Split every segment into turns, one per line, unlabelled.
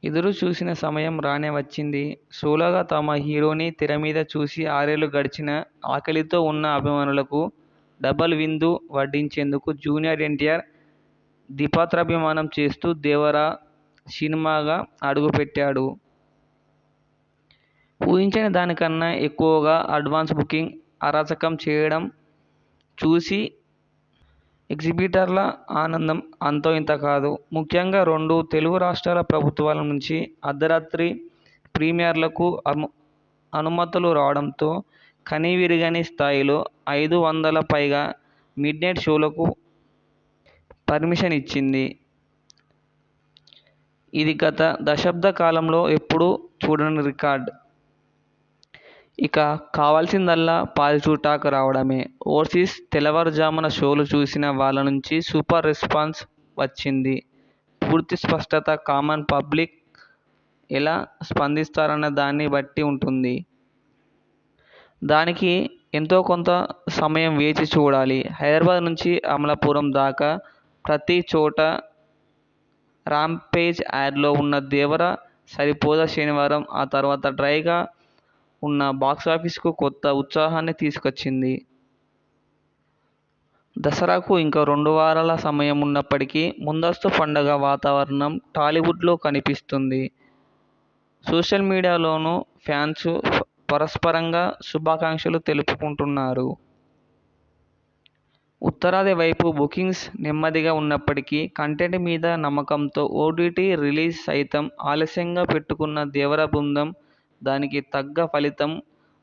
ఎదురు చూసిన సమయం రానే వచ్చింది. సోలోగా తమ హీరోని తెరమీద చూసి 6 ఏళ్లు గడిచినా ఆకలితో ఉన్న అభిమానులకు డబుల్ విందు వడ్డించేందుకు జూనియర్ ఎన్టీఆర్ ద్విపాత్రాభినయం చేస్తూ 'దేవరా' సినిమాగా అడుగుపెట్టాడు. ఊహించని దానికన్నా ఎక్కువగా అడ్వాన్స్ బుకింగ్ అరాచకం చేయడం చూసి ఎగ్జిబిటర్ల ఆనందం అంతో ఇంతో కాదు. ముఖ్యంగా 2 తెలుగు రాష్ట్రాల ప్రభుత్వాల నుంచి అర్ధరాత్రి ప్రీమియర్లకు అనుమతులు రావడంతో కనీవినీ స్థాయిలో 500 పైగా మిడ్నైట్ షోలకు పర్మిషన్ ఇచ్చింది. ఇది గత దశాబ్ద కాలంలో ఎప్పుడూ చూడని రికార్డ్. ఇక కావాల్సిందల్లా పాజిటివ్ టాక్ రావడమే. ఓవర్సీస్ తెల్లవారుజామున షోలు చూసిన వాళ్ల నుంచి సూపర్ రెస్పాన్స్ వచ్చింది. పూర్తి స్పష్టత కామన్ పబ్లిక్ ఎలా స్పందిస్తారన్న దాన్ని బట్టి ఉంటుంది. దానికి ఎంతో కొంత సమయం వేచి చూడాలి. హైదరాబాద్ నుంచి అమలాపురం దాకా ప్రతీ చోటా ర్యాంపేజ్ యాడ్లో ఉన్న 'దేవరా' సరిపోదా శనివారం ఆ తర్వాత డ్రైగా ఉన్న బాక్సాఫీస్కు కొత్త ఉత్సాహాన్ని తీసుకొచ్చింది. దసరాకు ఇంకా 2 వారాల సమయం ఉన్నప్పటికీ ముందస్తు పండగ వాతావరణం టాలీవుడ్లో కనిపిస్తుంది. సోషల్ మీడియాలోనూ ఫ్యాన్స్ పరస్పరంగా శుభాకాంక్షలు తెలుపుకుంటున్నారు. ఉత్తరాది వైపు బుకింగ్స్ నెమ్మదిగా ఉన్నప్పటికీ కంటెంట్ మీద నమ్మకంతో ఓటీటీ రిలీజ్ సైతం ఆలస్యంగా పెట్టుకున్న 'దేవరా' బృందం దానికి తగ్గ ఫలితం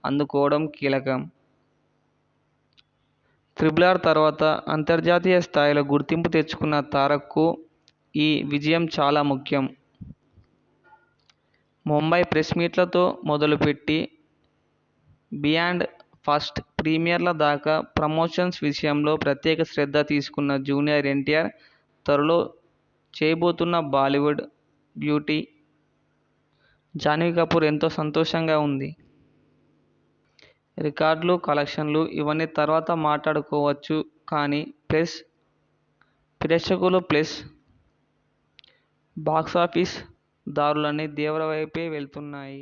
అందుకోవడం కీలకం. 'RRR' తర్వాత అంతర్జాతీయ స్థాయిలో గుర్తింపు తెచ్చుకున్న 'తారక్'కు ఈ విజయం చాలా ముఖ్యం. ముంబై ప్రెస్ మీట్లతో మొదలుపెట్టి బియాండ్ ఫస్ట్ ప్రీమియర్ల దాకా ప్రమోషన్స్ విషయంలో ప్రత్యేక శ్రద్ధ తీసుకున్న జూనియర్ ఎన్టీఆర్ త్వరలో చేయబోతున్న బాలీవుడ్ బ్యూటీ జాహ్నవి కపూర్ ఎంతో సంతోషంగా ఉంది. రికార్డులు, కలెక్షన్లు ఇవన్నీ తర్వాత మాట్లాడుకోవచ్చు కానీ ప్రేక్షకులు ప్లస్ బాక్సాఫీస్ దారులన్నీ 'దేవరా' వైపే వెళ్తున్నాయి.